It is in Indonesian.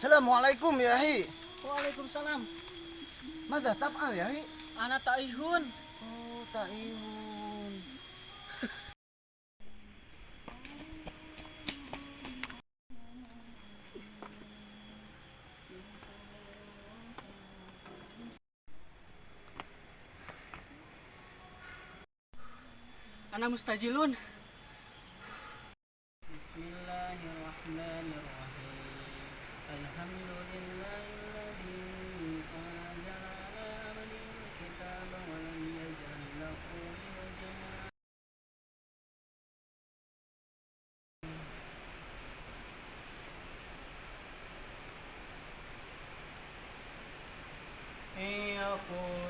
Assalamualaikum ya hi. Waalaikumsalam. Mada taf'al ya hi? Ana taihun. Oh, taihun. Ana mustajilun. Bismillahirrahmanirrahim. Alhamdulillahilladzi anzala ala abdihi kitaba wa lam yaj'al lahu iwaja. Yaqul